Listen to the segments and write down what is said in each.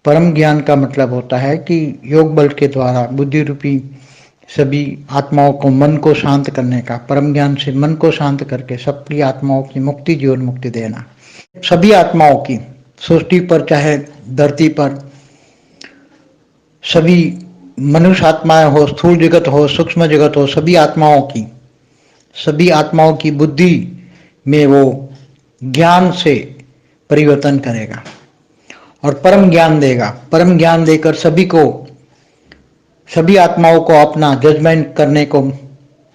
परम ज्ञान का मतलब होता है कि योग बल के द्वारा बुद्धि रूपी सभी आत्माओं को, मन को शांत करने का, परम ज्ञान से मन को शांत करके सबकी आत्माओं की मुक्ति, जीवन मुक्ति देना। सभी आत्माओं की, सृष्टि पर चाहे धरती पर सभी मनुष्य आत्माएं हो, स्थूल जगत हो, सूक्ष्म जगत हो, सभी आत्माओं की बुद्धि में वो ज्ञान से परिवर्तन करेगा और परम ज्ञान देगा। परम ज्ञान देकर सभी आत्माओं को अपना जजमेंट करने को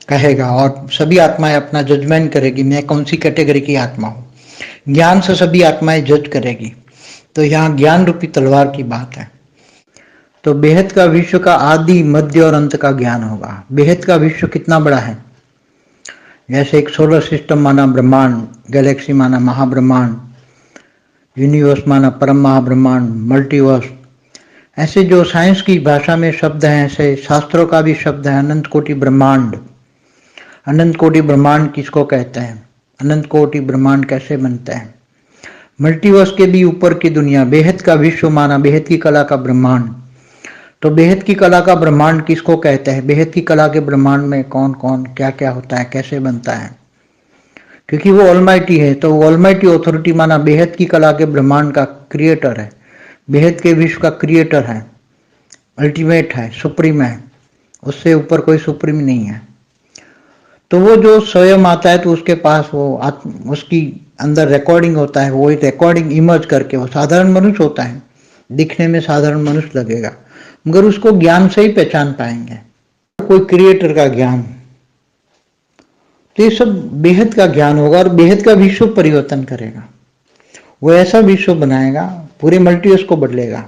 कहेगा और सभी आत्माएं अपना जजमेंट करेगी, मैं कौन सी कैटेगरी की आत्मा हूं। ज्ञान से सभी आत्माएं जज करेगी। तो यहाँ ज्ञान रूपी तलवार की बात है। तो बेहद का विश्व का आदि, मध्य और अंत का ज्ञान होगा। बेहद का विश्व कितना बड़ा है, जैसे एक सोलर सिस्टम माना ब्रह्मांड, गैलेक्सी माना महाब्रह्मांड, यूनिवर्स माना परम महाब्रह्मांड, मल्टीवर्स, ऐसे जो साइंस की भाषा में शब्द हैं, ऐसे शास्त्रों का भी शब्द है अनंत कोटि ब्रह्मांड। अनंत कोटि ब्रह्मांड किसको कहते हैं, अनंत कोटि ब्रह्मांड कैसे बनते हैं। मल्टीवर्स के भी ऊपर की दुनिया, बेहद का विश्व माना बेहद की कला का ब्रह्मांड। तो बेहद की कला का ब्रह्मांड किसको कहते हैं, बेहद की कला के ब्रह्मांड में कौन कौन क्या क्या होता है, कैसे बनता है, क्योंकि वो ऑलमाइटी है। तो ऑलमाइटी ऑथोरिटी माना बेहद की कला के ब्रह्मांड का क्रिएटर है, बेहद के विश्व का क्रिएटर है, अल्टीमेट है, सुप्रीम है, उससे ऊपर कोई सुप्रीम नहीं है। तो वो जो स्वयं आता है तो उसके पास वो उसकी अंदर रिकॉर्डिंग होता है, वो एक रिकॉर्डिंग इमर्ज करके, वो साधारण मनुष्य होता है, दिखने में साधारण मनुष्य लगेगा, मगर उसको ज्ञान से ही पहचान पाएंगे, कोई क्रिएटर का ज्ञान। तो ये सब बेहद का ज्ञान होगा और बेहद का विश्व परिवर्तन करेगा। वो ऐसा विश्व बनाएगा, पूरे मल्टीवर्स को बदलेगा,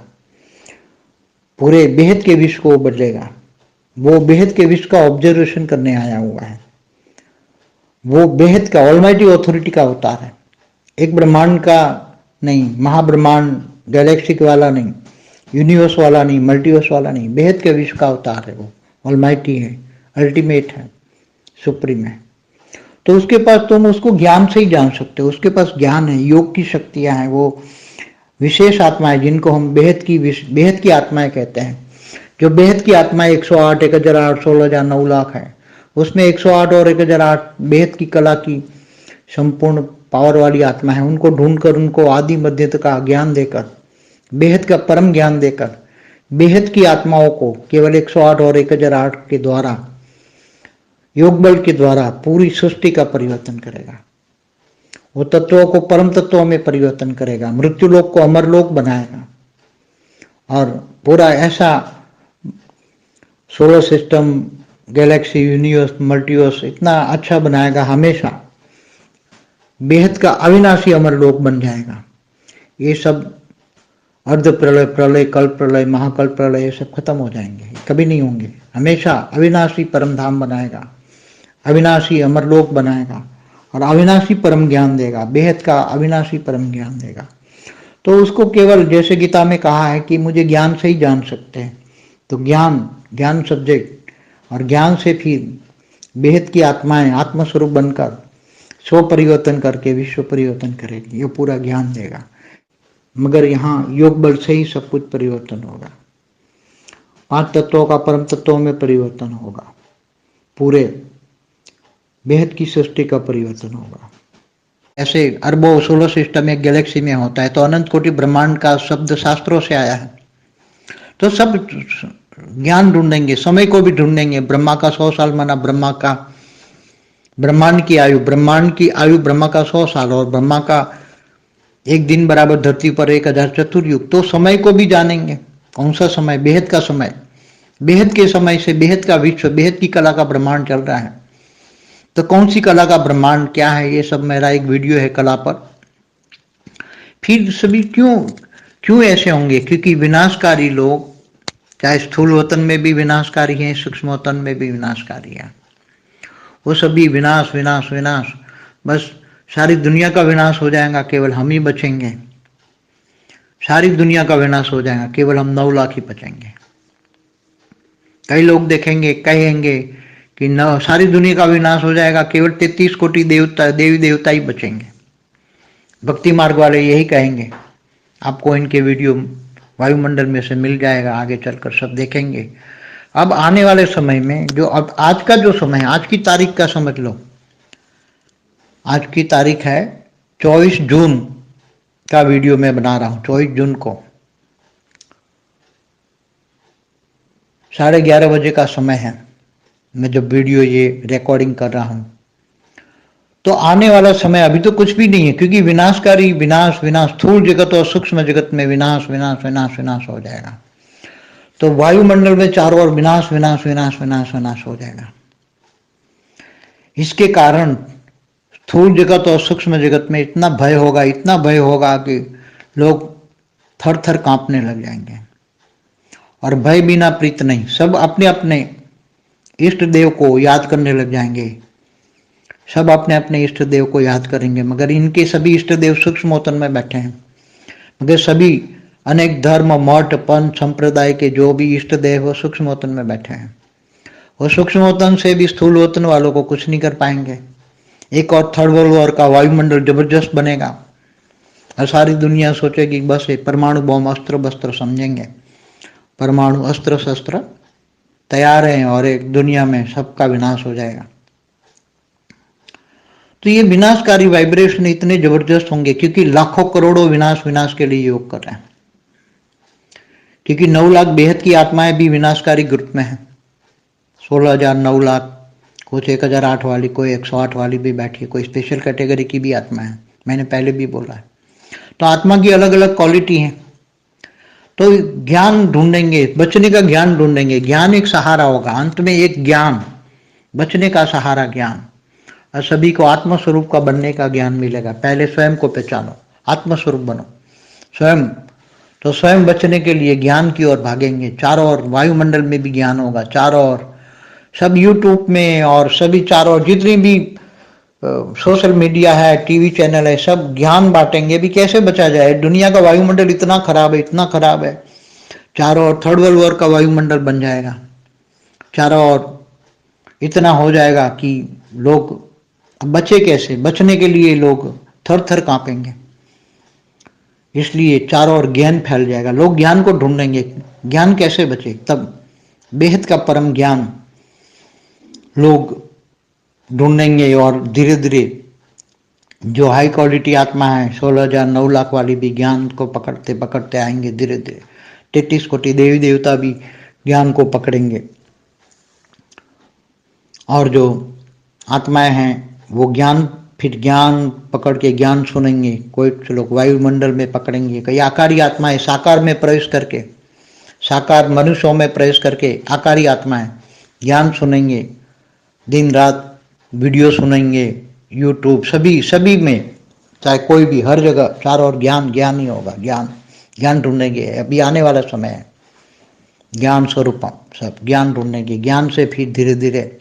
पूरे बेहद के विश्व को बदलेगा। वो बेहद के विश्व का ऑब्जर्वेशन करने आया हुआ है, वो बेहद का ऑलमाइटी ऑथोरिटी का अवतार है। एक ब्रह्मांड का नहीं, महाब्रह्मांड गैलेक्सी वाला नहीं, यूनिवर्स वाला नहीं, मल्टीवर्स वाला नहीं, बेहद के विश्व का अवतार है। वो ऑलमाइटी है, अल्टीमेट है, सुप्रीम है। तो उसके पास तुम उसको ज्ञान से ही जान सकते हो, उसके पास ज्ञान है, योग की शक्तियां हैं, वो विशेष आत्माएं जिनको हम बेहद की आत्माएं कहते हैं। जो बेहद की आत्माएं 108, 1008, 16,000, 9 लाख है, उसमें 108 और 1008 बेहद की कला की संपूर्ण पावर वाली आत्मा है। उनको ढूंढकर, उनको आदि मध्य का ज्ञान देकर, बेहद का परम ज्ञान देकर, बेहद की आत्माओं को केवल 108 और 1008 के द्वारा, योग बल के द्वारा पूरी सृष्टि का परिवर्तन करेगा। वो तत्वों को परम तत्वों में परिवर्तन करेगा, मृत्यु लोक को अमर लोक बनाएगा और पूरा ऐसा solar system, Galaxy, universe, multiverse इतना अच्छा बनाएगा, हमेशा बेहद का अविनाशी अमर लोक बन जाएगा। ये सब अर्ध प्रलय, प्रलय, कल्प प्रलय, महाकल्प प्रलय, ये सब खत्म हो जाएंगे, कभी नहीं होंगे। हमेशा अविनाशी परम धाम बनाएगा, अविनाशी अमरलोक बनाएगा और अविनाशी परम ज्ञान देगा, बेहद का अविनाशी परम ज्ञान देगा। तो उसको केवल, जैसे गीता में कहा है कि मुझे ज्ञान से ही जान सकते हैं, तो ज्ञान सब्जेक्ट, और ज्ञान से फिर बेहद की आत्माएं आत्मस्वरूप बनकर स्व परिवर्तन करके विश्व परिवर्तन करेगी, ये पूरा ज्ञान देगा। मगर यहाँ योग बल से ही सब कुछ परिवर्तन होगा। 5 तत्वों का परम तत्वों में परिवर्तन होगा, पूरे बेहद की सृष्टि का परिवर्तन होगा। ऐसे अरबों सोलर सिस्टम एक गैलेक्सी में होता है। तो अनंत कोटि ब्रह्मांड का शब्द शास्त्रों से आया है। तो सब ज्ञान ढूंढेंगे, समय को भी ढूंढेंगे। ब्रह्मा का 100 साल माना ब्रह्मांड की आयु ब्रह्मा का 100 साल, और ब्रह्मा का एक दिन बराबर धरती पर 1000 चतुर्युग। तो समय को भी जानेंगे, कौन सा समय, बेहद का समय, बेहद के समय से बेहद का विश्व, बेहद की कला का ब्रह्मांड चल रहा है। तो कौन सी कला का ब्रह्मांड क्या है, ये सब मेरा एक वीडियो है कला पर। फिर सभी क्यों ऐसे होंगे, क्योंकि विनाशकारी लोग, चाहे स्थूल वतन में भी विनाशकारी हैं, सूक्ष्म वतन में भी विनाशकारी हैं, वो सभी विनाश विनाश विनाश, बस सारी दुनिया का विनाश हो जाएगा, केवल हम ही बचेंगे। सारी दुनिया का विनाश हो जाएगा, केवल हम 9 लाख ही बचेंगे। कई लोग देखेंगे, कहेंगे कि सारी दुनिया का विनाश हो जाएगा, केवल 33 कोटि देवी देवता ही बचेंगे। भक्ति मार्ग वाले यही कहेंगे, आपको इनके वीडियो वायुमंडल में से मिल जाएगा, आगे चलकर सब देखेंगे। अब आने वाले समय में जो अब आज का जो समय है, आज की तारीख का समझ लो, आज की तारीख है 24 जून का वीडियो मैं बना रहा हूं। 24 जून को 11:30 बजे का समय है, मैं जब वीडियो ये रिकॉर्डिंग कर रहा हूं। तो आने वाला समय अभी तो कुछ भी नहीं है, क्योंकि विनाशकारी विनाश विनाश, स्थूल जगत और सूक्ष्म जगत में विनाश विनाश विनाश विनाश हो जाएगा। तो वायुमंडल में चारों ओर विनाश विनाश विनाश विनाश विनाश हो जाएगा। इसके कारण स्थूल जगत और सूक्ष्म जगत में इतना भय होगा, इतना भय होगा कि लोग थर थर कांपने लग जाएंगे। और भय बिना प्रीत नहीं, सब अपने अपने इष्ट देव को याद करने लग जाएंगे, सब अपने अपने इष्ट देव को याद करेंगे। मगर इनके सभी इष्ट देव सूक्ष्म वतन में बैठे हैं। मगर सभी अनेक धर्म, मठ, पंथ, संप्रदाय के जो भी इष्ट देव वो सूक्ष्म वतन में बैठे हैं। वो सूक्ष्म वतन से भी स्थूल वतन वालों को कुछ नहीं कर पाएंगे। एक और थर्ड वर्ल्ड वॉर का वायुमंडल जबरदस्त बनेगा और सारी दुनिया सोचेगी बस ये परमाणु बम अस्त्र बस्त्र समझेंगे, परमाणु अस्त्र शस्त्र तैयार हैं और एक दुनिया में सबका विनाश हो जाएगा। तो ये विनाशकारी वाइब्रेशन इतने जबरदस्त होंगे, क्योंकि लाखों करोड़ों विनाश विनाश के लिए योग कर रहे हैं। क्योंकि 9 लाख बेहद की आत्माएं भी विनाशकारी ग्रुप में हैं। 16,000, 9 लाख, कुछ 1008 वाली, कोई 108 वाली भी बैठी है, कोई स्पेशल कैटेगरी की भी आत्मा है। मैंने पहले भी बोला है। तो आत्मा की अलग अलग क्वालिटी है। तो ज्ञान ढूंढेंगे, बचने का ज्ञान ढूंढेंगे। ज्ञान एक सहारा होगा, अंत में एक ज्ञान, बचने का सहारा ज्ञान, और सभी को आत्मस्वरूप का बनने का ज्ञान मिलेगा। पहले स्वयं को पहचानो, आत्मस्वरूप बनो स्वयं। तो स्वयं बचने के लिए ज्ञान की ओर भागेंगे। चारों ओर वायुमंडल में भी ज्ञान होगा, चारों ओर सब यूट्यूब में और सभी चारों ओर जितनी भी सोशल मीडिया है, टीवी चैनल है, सब ज्ञान बांटेंगे भी कैसे बचा जाए। दुनिया का वायुमंडल इतना खराब है, इतना खराब है। चारों ओर थर्ड वर्ल्ड वॉर का वायुमंडल बन जाएगा। चारों ओर इतना हो जाएगा कि लोग बचे कैसे, बचने के लिए लोग थर थर कांपेंगे। इसलिए चारों ओर ज्ञान फैल जाएगा, लोग ज्ञान को ढूंढेंगे। ज्ञान कैसे बचे, तब बेहद का परम ज्ञान लोग ढूंढेंगे। और धीरे धीरे जो हाई क्वालिटी आत्मा है, 16,000, 9 लाख वाली भी ज्ञान को पकड़ते पकड़ते आएंगे। धीरे धीरे 33 कोटि देवी देवता भी ज्ञान को पकड़ेंगे। और जो आत्माएं हैं वो ज्ञान, फिर ज्ञान पकड़ के ज्ञान सुनेंगे। कोई लोग वायुमंडल में पकड़ेंगे, कई आकारी आत्माएं साकार में प्रवेश करके, साकार मनुष्यों में प्रवेश करके आकारी आत्माएं ज्ञान सुनेंगे। दिन रात वीडियो सुनेंगे, यूट्यूब सभी में, चाहे कोई भी, हर जगह चारों ओर ज्ञान ज्ञान ही होगा। ज्ञान ज्ञान ढूंढेंगे। अभी आने वाला समय है ज्ञान स्वरूपम, सब ज्ञान ढूंढेंगे। ज्ञान से फिर धीरे धीरे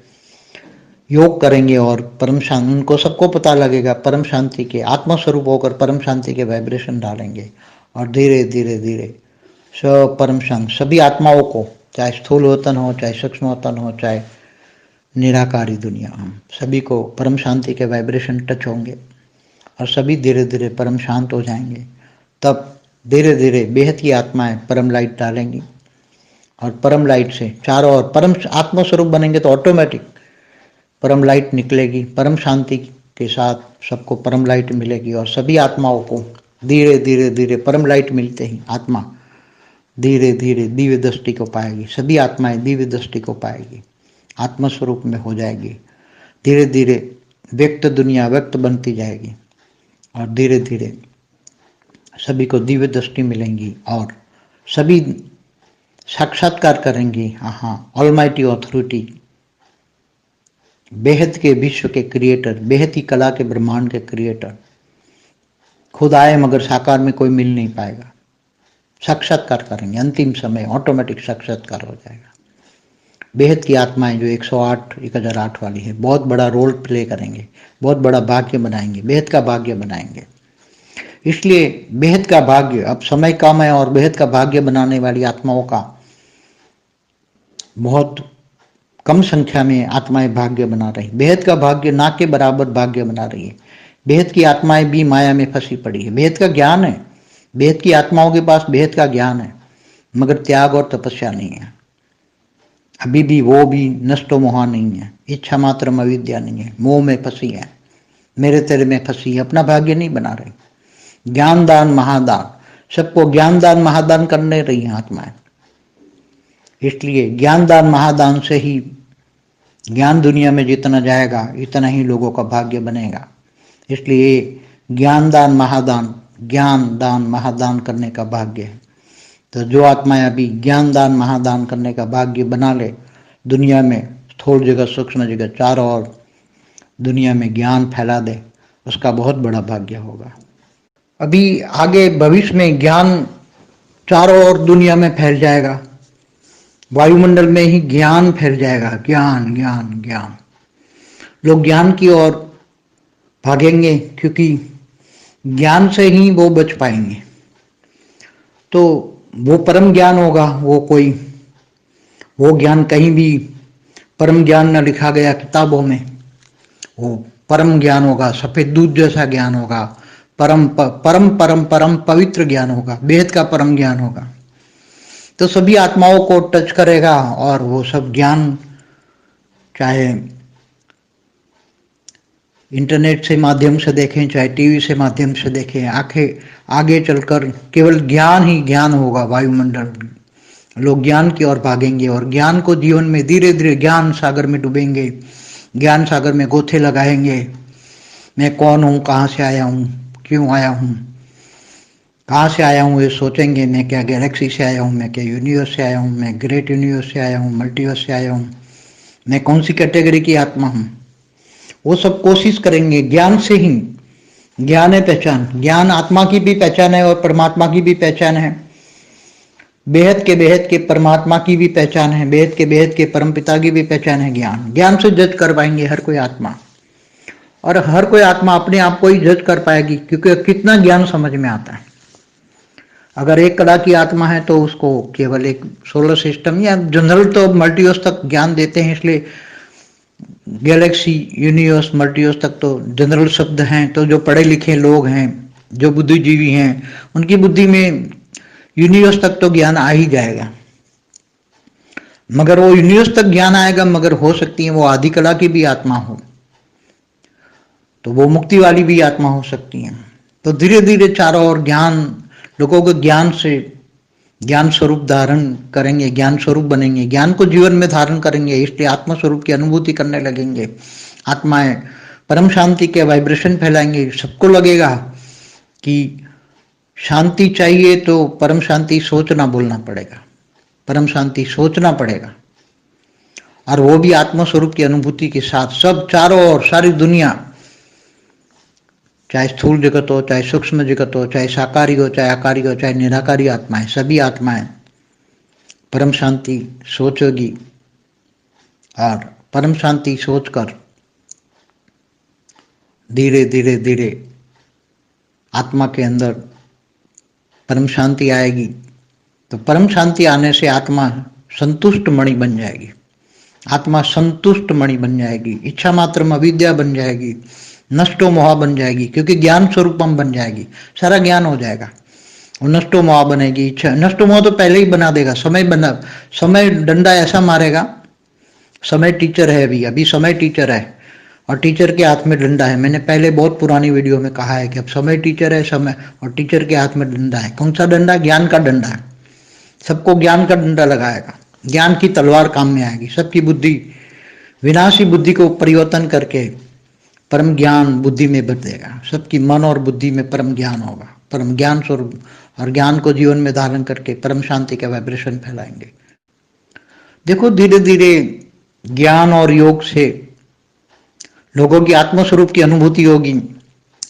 योग करेंगे और परम शांति, उनको सबको पता लगेगा परम शांति के, आत्मस्वरूप होकर परम शांति के वाइब्रेशन डालेंगे। और धीरे धीरे धीरे सब परम शांति, सभी आत्माओं को, चाहे स्थूल वतन हो, चाहे सूक्ष्म वतन हो, चाहे निराकारी दुनिया, हम सभी को परम शांति के वाइब्रेशन टच होंगे और सभी धीरे धीरे परम शांत हो जाएंगे। तब धीरे धीरे बेहद की आत्माएं परम लाइट डालेंगी और परम लाइट से चारों ओर परम आत्मस्वरूप बनेंगे। तो ऑटोमेटिक परम लाइट निकलेगी, परम शांति के साथ सबको परम लाइट मिलेगी। और सभी आत्माओं को धीरे धीरे धीरे परम लाइट मिलते ही आत्मा धीरे धीरे दिव्य दृष्टि को पाएगी। सभी आत्माएं दिव्य दृष्टि को पाएगी, आत्मस्वरूप में हो जाएगी। धीरे धीरे व्यक्त दुनिया व्यक्त बनती जाएगी और धीरे धीरे सभी को दिव्य दृष्टि मिलेंगी और सभी साक्षात्कार करेंगी। हाँ, ऑलमाइटी ऑथोरिटी, बेहद के विश्व के क्रिएटर, बेहद की कला के ब्रह्मांड के क्रिएटर खुद आए, मगर साकार में कोई मिल नहीं पाएगा। साक्षात्कार करेंगे, अंतिम समय ऑटोमेटिक साक्षात्कार हो जाएगा। बेहद की आत्माएं जो 108, 1008 वाली है, बहुत बड़ा रोल प्ले करेंगे, बहुत बड़ा भाग्य बनाएंगे, बेहद का भाग्य बनाएंगे। इसलिए बेहद का भाग्य, अब समय कम है और बेहद का भाग्य बनाने वाली आत्माओं का बहुत कम संख्या में आत्माएं भाग्य बना रही। बेहद का भाग्य ना के बराबर भाग्य बना रही है। बेहद की आत्माएं भी माया में फंसी पड़ी है। बेहद का ज्ञान है, बेहद की आत्माओं के पास बेहद का ज्ञान है, मगर त्याग और तपस्या नहीं है। अभी भी वो भी नष्टो मोहा नहीं है, इच्छा मात्र अविद्या नहीं है, मोह में फंसी है, मेरे तेरे में फंसी है, अपना भाग्य नहीं बना रही। ज्ञान दान महादान, सबको ज्ञान दान महादान करने रही हैं आत्माएं। इसलिए ज्ञान दान महादान से ही ज्ञान दुनिया में जितना जाएगा इतना ही लोगों का भाग्य बनेगा। इसलिए ज्ञान दान महादान, ज्ञान दान महादान करने का भाग्य है। तो जो आत्माएं अभी ज्ञान दान महादान करने का भाग्य बना ले, दुनिया में स्थूल जगत सूक्ष्म जगत चारों ओर दुनिया में ज्ञान फैला दे, उसका बहुत बड़ा भाग्य होगा। अभी आगे भविष्य में ज्ञान चारों ओर दुनिया में फैल जाएगा, वायुमंडल में ही ज्ञान फैल जाएगा, ज्ञान ज्ञान ज्ञान। लोग ज्ञान की ओर भागेंगे क्योंकि ज्ञान से ही वो बच पाएंगे। तो वो परम ज्ञान होगा, वो ज्ञान कहीं भी परम ज्ञान न लिखा गया किताबों में, वो परम ज्ञान होगा, सफेद दूध जैसा ज्ञान होगा, परम परम परम परम पवित्र ज्ञान होगा, बेहद का परम ज्ञान होगा। तो सभी आत्माओं को टच करेगा और वो सब ज्ञान चाहे इंटरनेट से माध्यम से देखें, चाहे टीवी से माध्यम से देखें, आगे चलकर केवल ज्ञान ही ज्ञान होगा वायुमंडल। लोग ज्ञान की ओर भागेंगे और ज्ञान को जीवन में धीरे धीरे ज्ञान सागर में डूबेंगे, ज्ञान सागर में गोते लगाएंगे। मैं कौन हूँ, कहाँ से आया हूँ, क्यों आया हूँ, कहाँ से आया हूँ ये सोचेंगे। मैं क्या गैलेक्सी से आया हूँ, मैं क्या यूनिवर्स से आया हूँ, मैं ग्रेट यूनिवर्स से आया हूँ, मल्टीवर्स से आया हूँ, मैं कौन सी कैटेगरी की आत्मा हूँ। वो सब कोशिश करेंगे। ज्ञान से ही, ज्ञान है पहचान, ज्ञान आत्मा की भी पहचान है और परमात्मा की भी पहचान है, बेहद के परमात्मा की भी पहचान है, बेहद के परमपिता की भी पहचान है। ज्ञान से जज कर पाएंगे हर कोई आत्मा, और हर कोई आत्मा अपने आप को ही जज कर पाएगी क्योंकि कितना ज्ञान समझ में आता है। अगर 1 कला की आत्मा है तो उसको केवल एक सोलर सिस्टम या जनरल तो मल्टीवर्स तक ज्ञान देते हैं, इसलिए गैलेक्सी यूनिवर्स मल्टीवर्स तक तो जनरल शब्द हैं। तो जो पढ़े लिखे लोग हैं, जो बुद्धिजीवी हैं, उनकी बुद्धि में यूनिवर्स तक तो ज्ञान आ ही जाएगा। मगर वो यूनिवर्स तक ज्ञान आएगा, मगर हो सकती है वो आदि कला की भी आत्मा हो, तो वो मुक्ति वाली भी आत्मा हो सकती है। तो धीरे धीरे चारों ओर ज्ञान, लोगों को ज्ञान से ज्ञान स्वरूप धारण करेंगे, ज्ञान स्वरूप बनेंगे, ज्ञान को जीवन में धारण करेंगे, इसलिए आत्मा स्वरूप की अनुभूति करने लगेंगे। आत्माएं परम शांति के वाइब्रेशन फैलाएंगे। सबको लगेगा कि शांति चाहिए तो परम शांति सोचना बोलना पड़ेगा, परम शांति सोचना पड़ेगा, और वो भी आत्मा स्वरूप की अनुभूति के साथ। सब चारों ओर सारी दुनिया, चाहे स्थूल जगत हो, चाहे सूक्ष्म जगत हो, चाहे साकारी हो, चाहे आकारी हो, चाहे निराकारी आत्माएं, सभी आत्माएं परम शांति सोचेगी, और परम शांति सोचकर धीरे धीरे धीरे आत्मा के अंदर परम शांति आएगी। तो परम शांति आने से आत्मा संतुष्ट मणि बन जाएगी, आत्मा संतुष्ट मणि बन जाएगी, इच्छा मात्र अविद्या बन जाएगी, नष्टो मोहा बन जाएगी, क्योंकि ज्ञान स्वरूपम बन जाएगी, सारा ज्ञान हो जाएगा। और नष्टो मोहा बनेगी, इच्छा। नष्टो मोहा तो पहले ही बना देगा, समय डंडा ऐसा मारेगा। समय टीचर है, अभी समय टीचर है और टीचर के हाथ में डंडा है। मैंने पहले बहुत पुरानी वीडियो में कहा है कि अब समय टीचर है, समय और टीचर के हाथ में डंडा है। कौन सा डंडा? ज्ञान का डंडा है। सबको ज्ञान का डंडा लगाएगा, ज्ञान की तलवार काम में आएगी। सबकी बुद्धि, विनाशी बुद्धि को परिवर्तन करके परम ज्ञान बुद्धि में बदलेगा। सबकी मन और बुद्धि में परम ज्ञान होगा, परम ज्ञान स्वरूप, और ज्ञान को जीवन में धारण करके परम शांति का वाइब्रेशन फैलाएंगे। देखो धीरे धीरे ज्ञान और योग से लोगों की आत्मस्वरूप की अनुभूति होगी,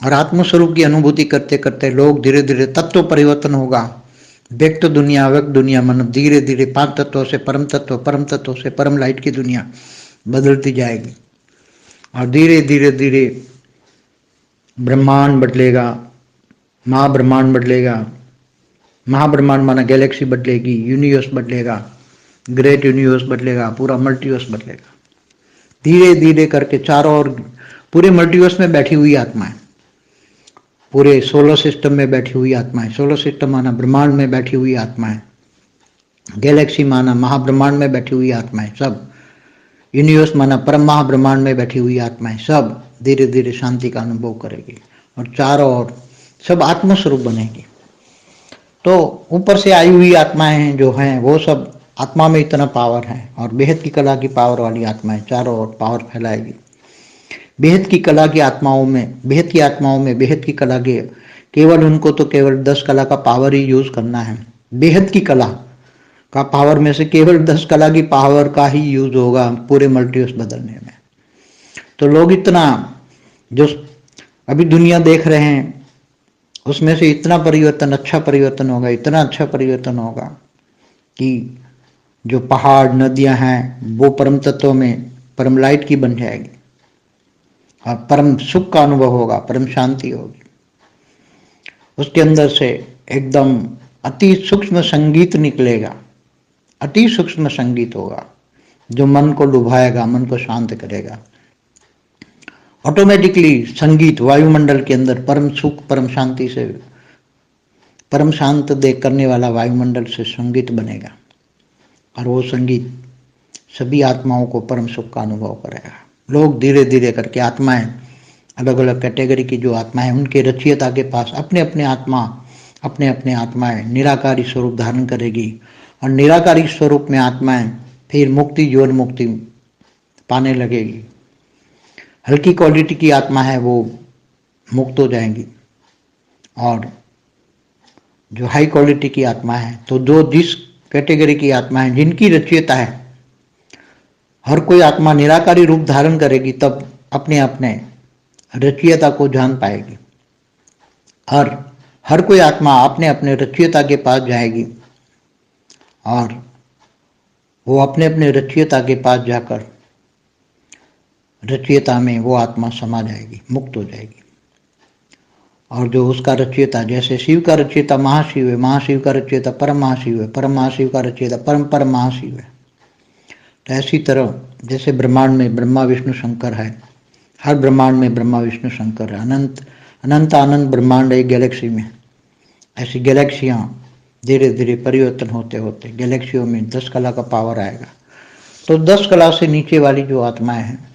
और आत्मस्वरूप की अनुभूति करते करते लोग धीरे धीरे तत्व परिवर्तन होगा। व्यक्त दुनिया, अव्यक्त दुनिया, मन धीरे धीरे 5 तत्वों से परम तत्व, परम तत्वों से परम लाइट की दुनिया बदलती जाएगी, और धीरे धीरे धीरे ब्रह्मांड बदलेगा, महाब्रह्मांड बदलेगा। महाब्रह्मांड माना गैलेक्सी बदलेगी, यूनिवर्स बदलेगा, ग्रेट यूनिवर्स बदलेगा, पूरा मल्टीवर्स बदलेगा। धीरे धीरे करके चारों ओर पूरे मल्टीवर्स में बैठी हुई आत्माएं, पूरे सोलर सिस्टम में बैठी हुई आत्माएं, सोलर सिस्टम माना ब्रह्मांड में बैठी हुई आत्माएं गैलेक्सी माना महाब्रह्मांड में बैठी हुई आत्माएं सब, यूनिवर्स माना परम महाब्रह्मांड में बैठी हुई आत्माएं सब धीरे धीरे शांति का अनुभव करेगी और चारों ओर सब आत्मस्वरूप बनेगी। तो ऊपर से आई हुई आत्माएं हैं जो हैं वो सब आत्मा में इतना पावर है और बेहद की कला की पावर वाली आत्माएं चारों ओर पावर फैलाएगी। बेहद की कला की आत्माओं में, बेहद की आत्माओं में बेहद की कला के केवल उनको तो केवल 10 कला का पावर ही यूज करना है। बेहद की कला का पावर में से केवल 10 कला की पावर का ही यूज होगा पूरे मल्टीवर्स बदलने में। तो लोग इतना जो अभी दुनिया देख रहे हैं उसमें से इतना परिवर्तन, अच्छा परिवर्तन होगा, इतना अच्छा परिवर्तन होगा कि जो पहाड़ नदियां हैं वो परम तत्वों में परम लाइट की बन जाएगी और परम सुख का अनुभव होगा, परम शांति होगी। उसके अंदर से एकदम अति सूक्ष्म संगीत निकलेगा, अति सूक्ष्म संगीत होगा जो मन को लुभाएगा, मन को शांत करेगा। ऑटोमेटिकली संगीत वायुमंडल के अंदर परम सुख, परम शांति से, परम शांत देख करने वाला वायुमंडल से संगीत बनेगा और वो संगीत सभी आत्माओं को परम सुख का अनुभव करेगा। लोग धीरे धीरे करके आत्माएं, अलग अलग कैटेगरी की जो आत्माएं उनके रचयिता के पास अपने अपने आत्माएं निराकारी स्वरूप धारण करेगी और निराकारी स्वरूप में आत्माएं फिर मुक्ति, जीवन मुक्ति पाने लगेगी। हल्की क्वालिटी की आत्मा है वो मुक्त हो जाएंगी और जो हाई क्वालिटी की आत्मा है, तो जो जिस कैटेगरी की आत्मा है जिनकी रचयिता है, हर कोई आत्मा निराकारी रूप धारण करेगी तब अपने अपने रचयिता को जान पाएगी और हर कोई आत्मा अपने अपने रचयिता के पास जाएगी और वो अपने अपने रचयिता के पास जाकर रचयिता में वो आत्मा समा जाएगी, मुक्त हो जाएगी। और जो उसका रचयिता, जैसे शिव का रचयिता महाशिव है, महाशिव का रचयिता परम महाशिव है, परम महाशिव का रचयिता परम परम महाशिव है, तो ऐसी तरह जैसे ब्रह्मांड में ब्रह्मा विष्णु शंकर है, हर ब्रह्मांड में ब्रह्मा विष्णु शंकर है, अनंत अनंत आनंद ब्रह्मांड है गैलेक्सी में। ऐसी गैलेक्सियाँ धीरे धीरे परिवर्तन होते होते गैलेक्सियों में 10 कला का पावर आएगा। तो 10 कला से नीचे वाली जो आत्माएं हैं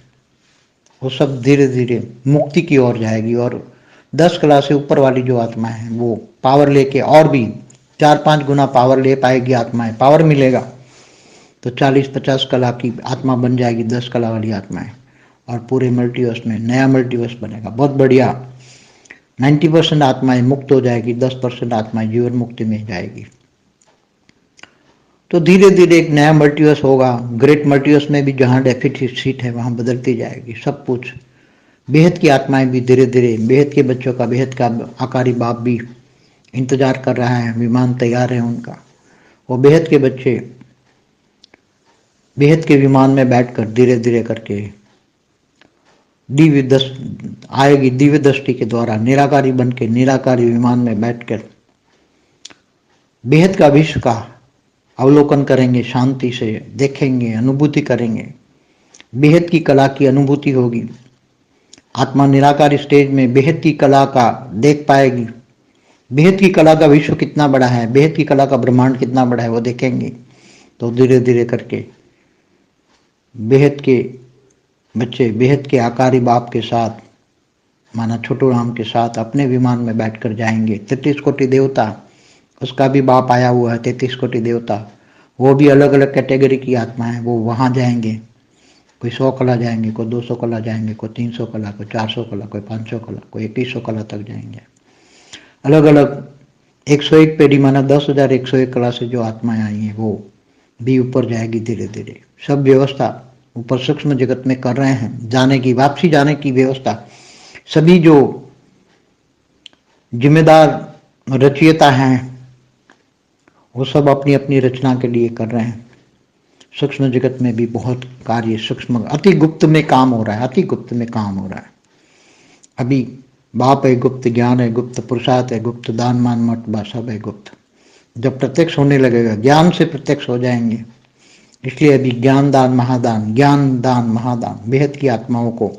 वो सब धीरे धीरे मुक्ति की ओर जाएगी और 10 कला से ऊपर वाली जो आत्माएं हैं वो पावर लेके और भी 4-5 गुना पावर ले पाएगी आत्माएं, पावर मिलेगा तो 40-50 कला की आत्मा बन जाएगी 10 कला वाली आत्माएं और पूरे मल्टीवर्स में नया मल्टीवर्स बनेगा, बहुत बढ़िया। 90% आत्माएं मुक्त हो जाएगी, 10% आत्माएं जीवन मुक्ति में जाएगी। तो धीरे धीरे एक नया मल्टीवर्स होगा। ग्रेट मल्टीवर्स में भी जहाँ डेफिसिट है वहाँ बदलती जाएगी सब कुछ। बेहद की आत्माएं भी धीरे धीरे, बेहद के बच्चों का, बेहद का आकारी बाप भी इंतजार कर रहा है, विमान तैयार है उनका। वो बेहद के बच्चे बेहद के विमान में बैठकर धीरे धीरे करके आएगी दिव्य दृष्टि के द्वारा निराकारी बन के निराकारी विमान में बैठकर बेहद का विश्व का अवलोकन करेंगे, शांति से देखेंगे, अनुभूति करेंगे। बेहद की कला की अनुभूति होगी। आत्मा निराकारी स्टेज में बेहद की कला का देख पाएगी। बेहद की कला का विश्व कितना बड़ा है, बेहद की कला का ब्रह्मांड कितना बड़ा है वो देखेंगे। तो धीरे धीरे करके बेहद के बच्चे बेहद के आकारी बाप के साथ, माना छोटू राम के साथ अपने विमान में बैठकर जाएंगे। 33 कोटि देवता, उसका भी बाप आया हुआ है 33 कोटि देवता, वो भी अलग अलग कैटेगरी की आत्मा है, वो वहाँ जाएंगे। कोई 100 कला जाएंगे, कोई 200 कला जाएंगे, कोई 300 कला, कोई 400 कला, कोई 500 कला, कोई 2100 कला तक जाएंगे। अलग अलग 101 पेढ़ी माना 10,101 कला से जो आत्माएं आई हैं वो भी ऊपर जाएगी धीरे धीरे। सब व्यवस्था ऊपर सूक्ष्म जगत में कर रहे हैं, जाने की, वापसी जाने की व्यवस्था। सभी जो जिम्मेदार रचयिता हैं वो सब अपनी अपनी रचना के लिए कर रहे हैं। सूक्ष्म जगत में भी बहुत कार्य सूक्ष्म अति गुप्त में काम हो रहा है, अति गुप्त में काम हो रहा है। अभी बाप है गुप्त, ज्ञान है गुप्त, पुरुषार्थ है गुप्त, दान मान मर्तबा सब है गुप्त। जब प्रत्यक्ष होने लगेगा ज्ञान से प्रत्यक्ष हो जाएंगे। इसलिए अभी ज्ञान दान महादान, ज्ञान दान महादान, बेहद की आत्माओं को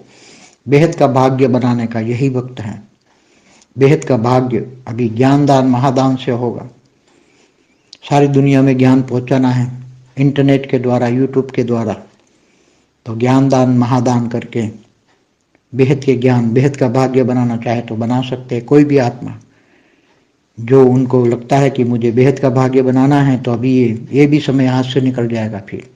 बेहद का भाग्य बनाने का यही वक्त है। बेहद का भाग्य अभी ज्ञान दान महादान से होगा। सारी दुनिया में ज्ञान पहुंचाना है इंटरनेट के द्वारा, यूट्यूब के द्वारा, तो ज्ञान दान महादान करके बेहद के ज्ञान, बेहद का भाग्य बनाना चाहे तो बना सकते हैं। कोई भी आत्मा जो उनको लगता है कि मुझे बेहद का भाग्य बनाना है, तो अभी ये भी समय हाथ से निकल जाएगा फिर